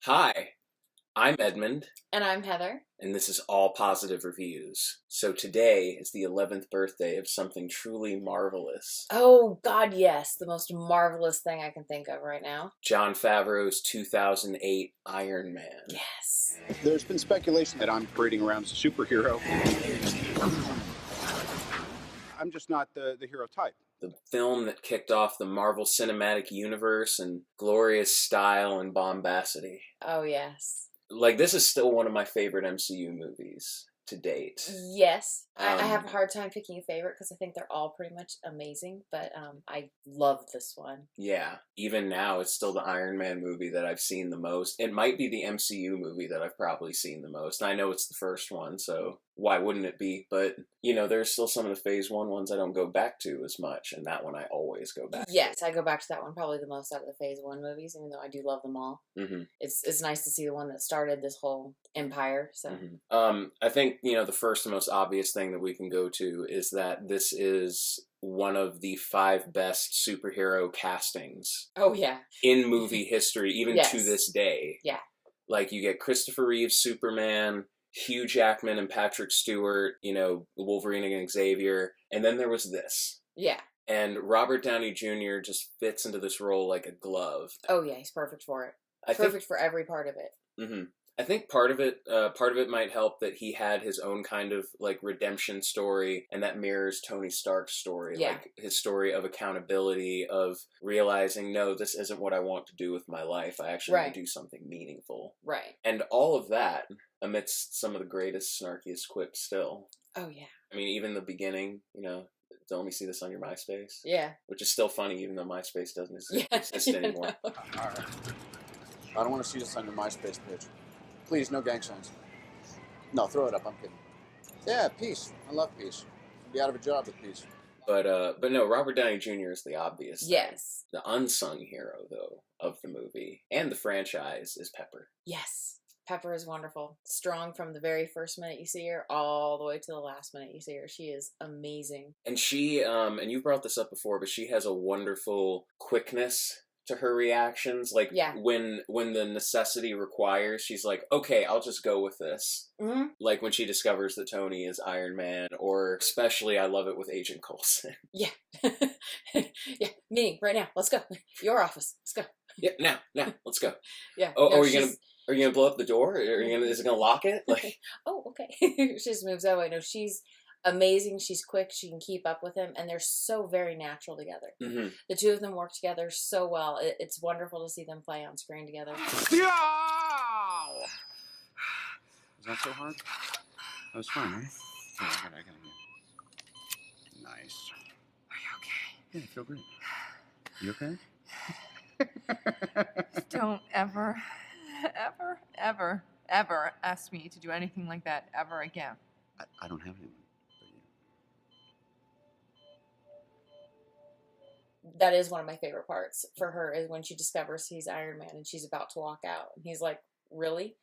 Hi, I'm Edmund, And I'm Heather. and this is All Positive Reviews. So today is the 11th birthday of something truly marvelous. Oh, God, yes. The most marvelous thing I can think of right now. Jon Favreau's 2008 Iron Man. Yes. There's been speculation that I'm parading around as a superhero. I'm just not the hero type. The film that kicked off the Marvel Cinematic Universe in glorious style and bombacity. Oh, yes. Like, this is still one of my favorite MCU movies to date. Yes. I have a hard time picking a favorite because I think they're all pretty much amazing, but I love this one. Yeah, even now, it's still the Iron Man movie that I've seen the most. It might be the MCU movie that I've probably seen the most. I know it's the first one, so why wouldn't it be? But, you know, there's still some of the Phase 1 ones I don't go back to as much, and that one I always go back to. Yes, I go back to that one probably the most out of the Phase 1 movies, even though I do love them all. Mm-hmm. It's nice to see the one that started this whole empire, so. Mm-hmm. I think, you know, the first and most obvious thing that we can go to is that this is one of the 5 best superhero castings Oh, yeah. in movie history, even Yes. to this day. Yeah. Like, you get Christopher Reeve's Superman, Hugh Jackman and Patrick Stewart, you know, Wolverine and Xavier, and then there was this. Yeah. And Robert Downey Jr. just fits into this role like a glove. Oh, yeah, he's perfect for it. Perfect for every part of it. Mm-hmm. I think part of it might help that he had his own kind of like redemption story, and that mirrors Tony Stark's story, like his story of accountability, of realizing, no, this isn't what I want to do with my life. I actually want to do something meaningful. Right. And all of that amidst some of the greatest, snarkiest quips still. Oh, yeah. I mean, even the beginning, you know, don't we see this on your MySpace? Yeah. Which is still funny, even though MySpace doesn't exist anymore. All right. I don't want to see this on your MySpace page. Please, no gang signs. No, throw it up. I'm kidding. Yeah, peace. I love peace. I'd be out of a job with peace. But no, Robert Downey Jr. is the obvious thing. Yes. The unsung hero, though, of the movie and the franchise is Pepper. Yes. Pepper is wonderful. Strong from the very first minute you see her all the way to the last minute you see her. She is amazing. And she, and you brought this up before, but she has a wonderful quickness to her reactions. Like, when the necessity requires, she's like, okay, I'll just go with this. Mm-hmm. Like when she discovers that Tony is Iron Man, or especially I love it with Agent Coulson. Yeah. Yeah, meeting right now. Let's go. Your office. Let's go. Yeah, now, let's go. Yeah. Oh, no, are you gonna blow up the door? Is it gonna lock it? Like, oh, okay. She just moves that way. No, she's amazing. She's quick. She can keep up with him, and they're so very natural together. Mm-hmm. The two of them work together so well. It's wonderful to see them play on screen together. Yeah! Is that so hard? That was fun, right? Yeah, I got it. Nice. Are you okay? Yeah, I feel great. You okay? Don't ever ask me to do anything like that ever again. I don't have anyone but you. That is one of my favorite parts for her, is when she discovers he's Iron Man and she's about to walk out. And he's like, really?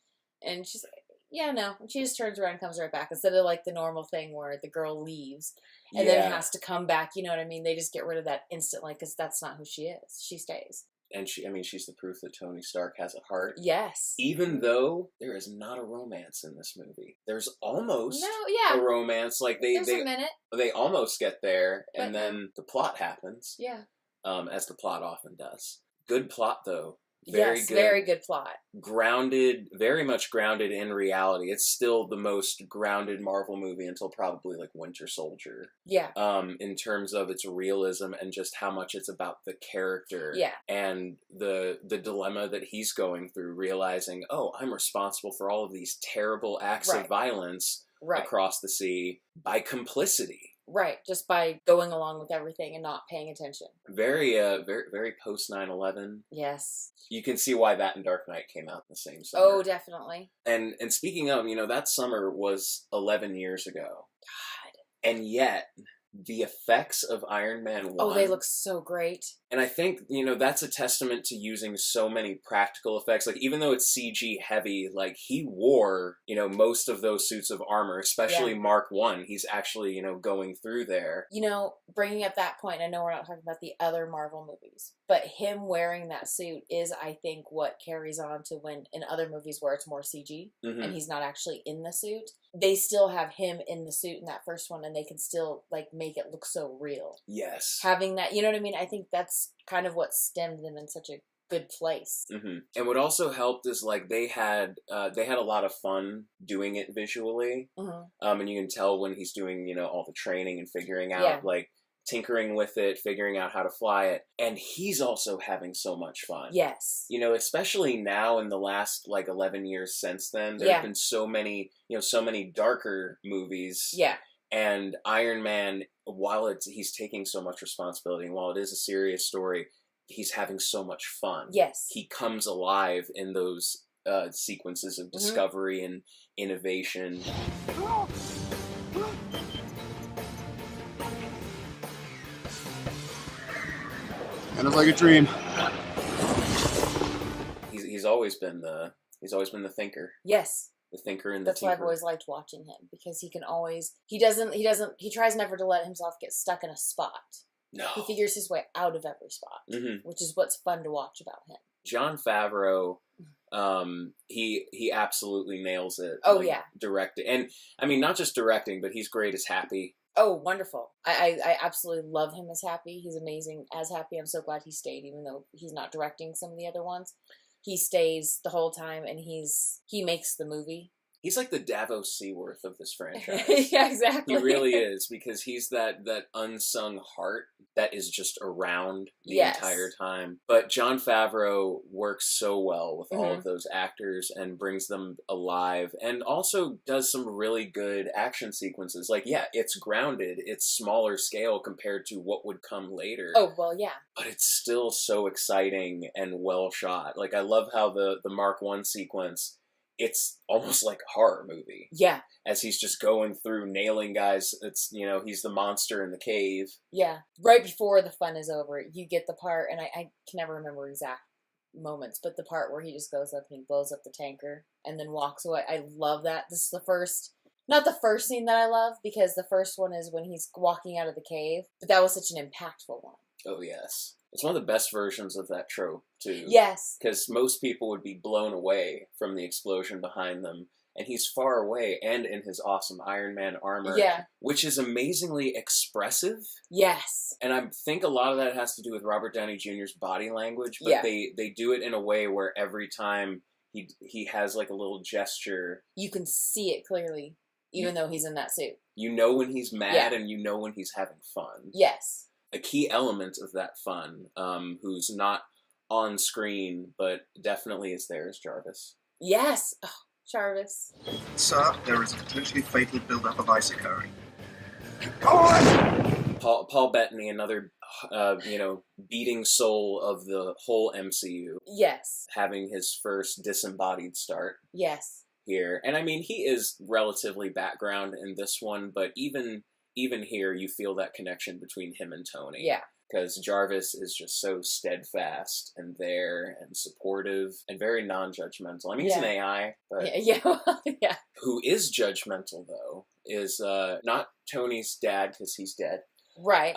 And she's like, yeah, no. And she just turns around and comes right back. Instead of like the normal thing where the girl leaves and then has to come back. You know what I mean? They just get rid of that instantly because that's not who she is. She stays. And she's the proof that Tony Stark has a heart. Yes. Even though there is not a romance in this movie. There's almost a romance. Like There's a minute. They almost get there, and then the plot happens. Yeah. As the plot often does. Good plot, though. Very good plot. Grounded, very much grounded in reality. It's still the most grounded Marvel movie until probably like Winter Soldier. Yeah. In terms of its realism and just how much it's about the character. Yeah. And the dilemma that he's going through, realizing, oh, I'm responsible for all of these terrible acts of violence across the sea by complicity. Right, just by going along with everything and not paying attention. Very post 9/11. Yes. You can see why that and Dark Knight came out the same summer. Oh, definitely. And speaking of, you know, that summer was 11 years ago. God. And yet, the effects of Iron Man 1... Oh, they look so great. And I think, that's a testament to using so many practical effects. Like, even though it's CG heavy, like, he wore, most of those suits of armor, especially Mark 1. He's actually, going through there. Bringing up that point, I know we're not talking about the other Marvel movies, but him wearing that suit is, I think, what carries on to when in other movies where it's more CG and he's not actually in the suit. They still have him in the suit in that first one, and they can still, like, make it look so real. Yes. Having that, you know what I mean? I think that's kind of what stemmed them in such a good place. And what also helped is, like, they had a lot of fun doing it visually. And you can tell when he's doing, all the training and figuring out, like, tinkering with it, figuring out how to fly it. And he's also having so much fun. Yes. Especially now in the last, like, 11 years since then, there have been so many, so many darker movies. Yeah. And Iron Man, while he's taking so much responsibility, and while it is a serious story, he's having so much fun. Yes. He comes alive in those sequences of discovery and innovation. And it's like a dream. He's always been the thinker. Yes. The thinker and That's the why tinker. I've always liked watching him, because he tries never to let himself get stuck in a spot. No. He figures his way out of every spot, which is what's fun to watch about him. Jon Favreau, he absolutely nails it. Oh, yeah. Directing. And, I mean, not just directing, but he's great as Happy. Oh, wonderful. I absolutely love him as Happy. He's amazing as Happy. I'm so glad he stayed, even though he's not directing some of the other ones. He stays the whole time, and he makes the movie. He's like the Davos Seaworth of this franchise. Yeah, exactly. He really is, because he's that unsung heart that is just around the entire time. But Jon Favreau works so well with all of those actors and brings them alive, and also does some really good action sequences. Like, it's grounded, it's smaller scale compared to what would come later. Oh, well, yeah. But it's still so exciting and well shot. Like, I love how the Mark 1 sequence, it's almost like a horror movie. Yeah. As he's just going through nailing guys. It's, he's the monster in the cave. Yeah. Right before the fun is over, you get the part, and I can never remember exact moments, but the part where he just goes up and he blows up the tanker and then walks away. I love that. This is not the first scene that I love, because the first one is when he's walking out of the cave, but that was such an impactful one. Oh, yes. It's one of the best versions of that trope, too. Yes. Because most people would be blown away from the explosion behind them. And he's far away and in his awesome Iron Man armor. Yeah. Which is amazingly expressive. Yes. And I think a lot of that has to do with Robert Downey Jr.'s body language. But they do it in a way where every time he has like a little gesture, you can see it clearly, even though he's in that suit. You know when he's mad and you know when he's having fun. Yes. A key element of that fun, who's not on screen, but definitely is there, is Jarvis. Yes! Oh, Jarvis. Sir, there is a potentially fatal buildup of ice occurring. Paul Bettany, another, beating soul of the whole MCU. Yes. Having his first disembodied start. Yes. Here. And I mean, he is relatively background in this one, but even here, you feel that connection between him and Tony. Yeah. Because Jarvis is just so steadfast and there and supportive and very non-judgmental. I mean, he's an AI, but yeah. Who is judgmental, though, is not Tony's dad, because he's dead. Right.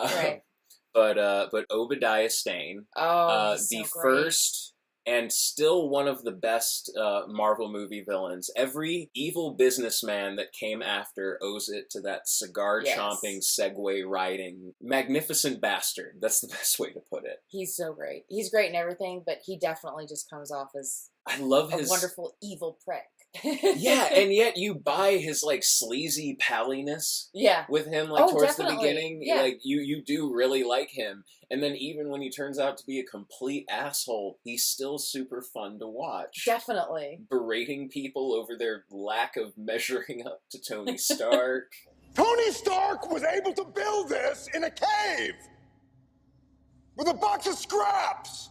But Obadiah Stane. Oh, the so great. First and still one of the best Marvel movie villains. Every evil businessman that came after owes it to that cigar-chomping, Segway-riding, magnificent bastard. That's the best way to put it. He's so great. He's great in everything, but he definitely just comes off as a wonderful evil prick. Yeah, and yet you buy his, like, sleazy palliness with him, like, towards the beginning. Yeah. Like, you do really like him. And then even when he turns out to be a complete asshole, he's still super fun to watch. Definitely. Berating people over their lack of measuring up to Tony Stark. Tony Stark was able to build this in a cave! With a box of scraps!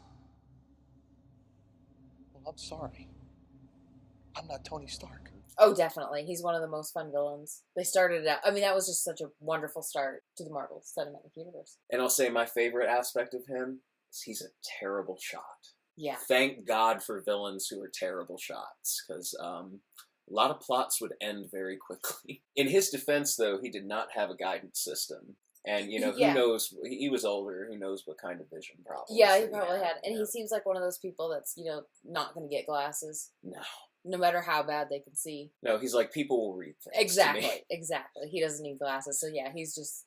Well, I'm sorry. I'm not Tony Stark. Oh, definitely. He's one of the most fun villains. They started it out. I mean, that was just such a wonderful start to the Marvel Cinematic Universe. And I'll say my favorite aspect of him is he's a terrible shot. Yeah. Thank God for villains who are terrible shots, because a lot of plots would end very quickly. In his defense, though, he did not have a guidance system. And, you know, who knows, he was older, who knows what kind of vision problems. Yeah, he probably had. And he seems like one of those people that's, you know, not going to get glasses. No. No matter how bad they can see. No, he's like, people will read things. Exactly, exactly. He doesn't need glasses. So yeah, he's just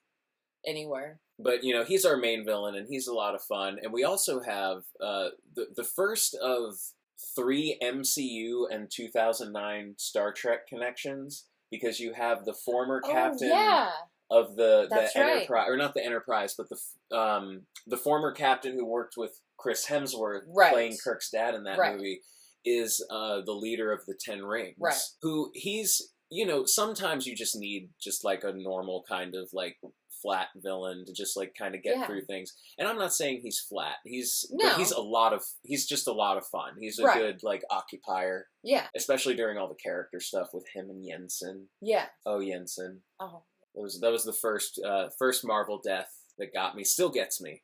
anywhere. But, you know, he's our main villain, and he's a lot of fun. And we also have the first of 3 MCU and 2009 Star Trek connections, because you have the former captain of the Enterprise, or not the Enterprise, but the former captain who worked with Chris Hemsworth playing Kirk's dad in that movie is the leader of the Ten Rings. Right. Who he's, you know, sometimes you just need just like a normal kind of like flat villain to just like kind of get through things. And I'm not saying he's flat. He's just a lot of fun. He's a good like occupier. Yeah. Especially during all the character stuff with him and Jensen. Yeah. Oh, Jensen. Oh. That was the first Marvel death that got me. Still gets me.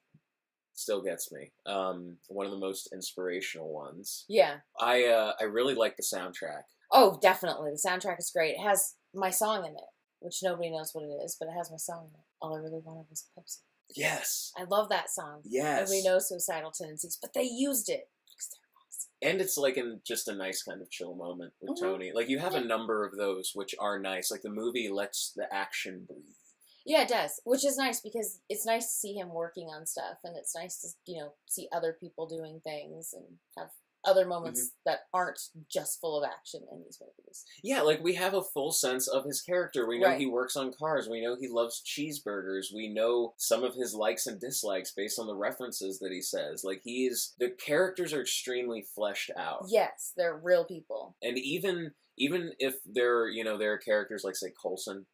One of the most inspirational ones. Yeah. I really like the soundtrack. Oh, definitely. The soundtrack is great. It has my song in it, which nobody knows what it is, but it has my song in it. All I really wanted was Pepsi. Yes. I love that song. Yes. Everybody knows Suicidal Tendencies, but they used it because they're awesome. And it's like just a nice kind of chill moment with Tony. Like you have a number of those which are nice. Like the movie lets the action breathe. Yeah, it does, which is nice because it's nice to see him working on stuff, and it's nice to, you know, see other people doing things and have other moments that aren't just full of action in these movies. Yeah, like we have a full sense of his character. We know he works on cars. We know he loves cheeseburgers. We know some of his likes and dislikes based on the references that he says. Like the characters are extremely fleshed out. Yes, they're real people. And even if there are characters like, say, Coulson,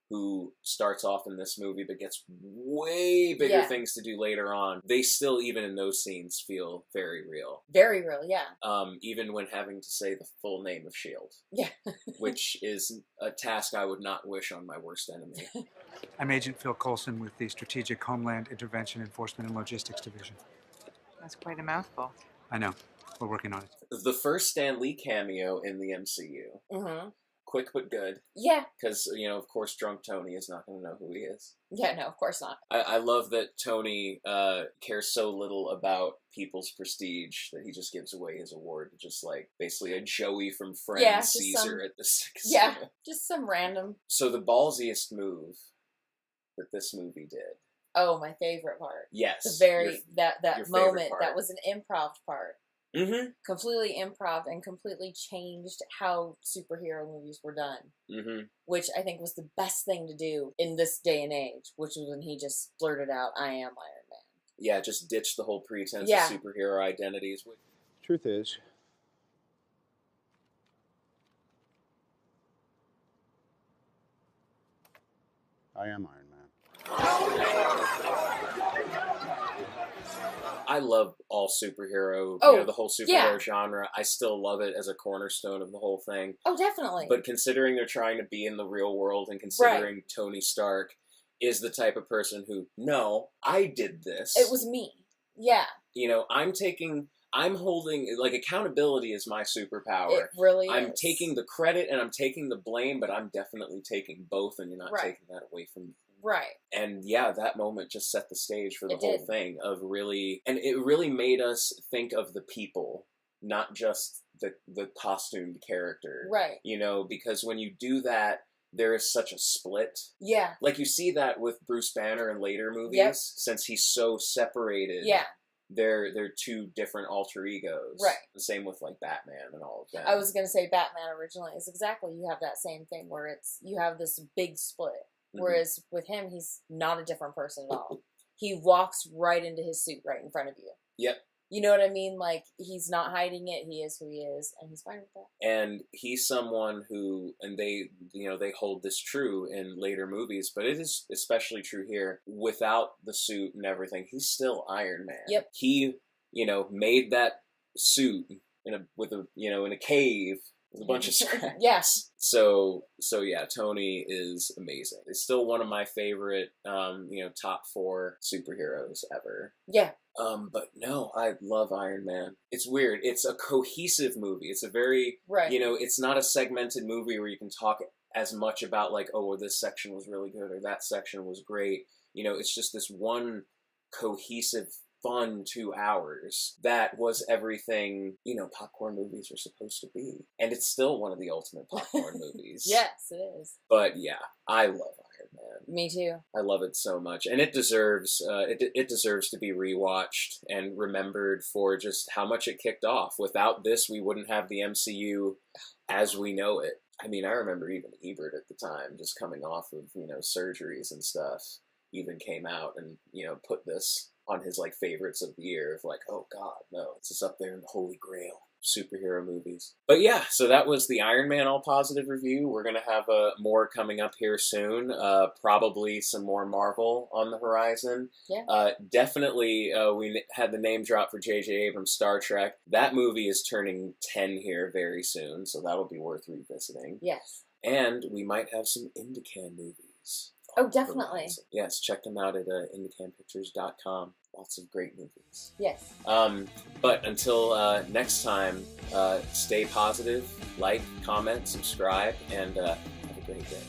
who starts off in this movie but gets way bigger things to do later on, they still, even in those scenes, feel very real. Very real, yeah. Even when having to say the full name of S.H.I.E.L.D. Yeah. Which is a task I would not wish on my worst enemy. I'm Agent Phil Coulson with the Strategic Homeland Intervention Enforcement and Logistics Division. That's quite a mouthful. I know. We're working on it. The first Stan Lee cameo in the MCU. Mm-hmm. Quick but good. Yeah. Because, you know, of course, drunk Tony is not going to know who he is. Yeah, no, of course not. I love that Tony cares so little about people's prestige that he just gives away his award to just, like, basically a Joey from Friends Caesar at the 6th. Yeah, just some random. So the ballsiest move that this movie did. Oh, my favorite part. Yes. The that moment, that was an improv part. Mm-hmm. Completely improv and completely changed how superhero movies were done. Mm-hmm. Which I think was the best thing to do in this day and age, which was when he just blurted out, "I am Iron Man." Yeah, just ditched the whole pretense of superhero identities. Truth is, I am Iron Man. I love all superhero, the whole superhero genre. I still love it as a cornerstone of the whole thing. Oh, definitely. But considering they're trying to be in the real world and considering Tony Stark is the type of person who, no, I did this. It was me. Yeah. You know, I'm holding, like, accountability is my superpower. It really is. I'm taking the credit and I'm taking the blame, but I'm definitely taking both, and you're not taking that away from me. Right. And yeah, that moment just set the stage for the whole thing of really, and it really made us think of the people, not just the costumed character. Right. You know, because when you do that, there is such a split. Yeah. Like you see that with Bruce Banner in later movies, since he's so separated. Yeah. They're two different alter egos. Right. The same with like Batman and all of that. I was going to say Batman originally is exactly, you have that same thing where you have this big split. Whereas with him, he's not a different person at all. He walks right into his suit right in front of you. Yep. You know what I mean? Like, he's not hiding it. He is who he is, and he's fine with that. And he's someone who, and they hold this true in later movies, but it is especially true here. Without the suit and everything, he's still Iron Man. Yep. He, made that suit in a cave with a bunch of scraps. Yes. So yeah, Tony is amazing. It's still one of my favorite, top 4 superheroes ever. Yeah. But no, I love Iron Man. It's weird. It's a cohesive movie. It's a very, right. It's not a segmented movie where you can talk as much about like, oh, well, this section was really good or that section was great. It's just this one cohesive, fun 2 hours that was everything, popcorn movies are supposed to be. And it's still one of the ultimate popcorn movies. Yes, it is. But yeah, I love Iron Man. Me too. I love it so much. And it deserves it deserves to be rewatched and remembered for just how much it kicked off. Without this, we wouldn't have the MCU as we know it. I mean, I remember even Ebert at the time, just coming off of, surgeries and stuff, even came out and, put this on his like favorites of the year of like, oh god, no, this is up there in the holy grail superhero movies. But yeah, so that was the Iron Man all positive review. We're gonna have more coming up here soon. Probably some more Marvel on the horizon. Yeah. Definitely, we had the name drop for J.J. Abrams' Star Trek. That movie is turning 10 here very soon, so that'll be worth revisiting. Yes. And we might have some Indican movies. Oh, definitely. Yes, check them out at indicanpictures.com. Lots of great movies. Yes. But until next time, stay positive, like, comment, subscribe, and have a great day.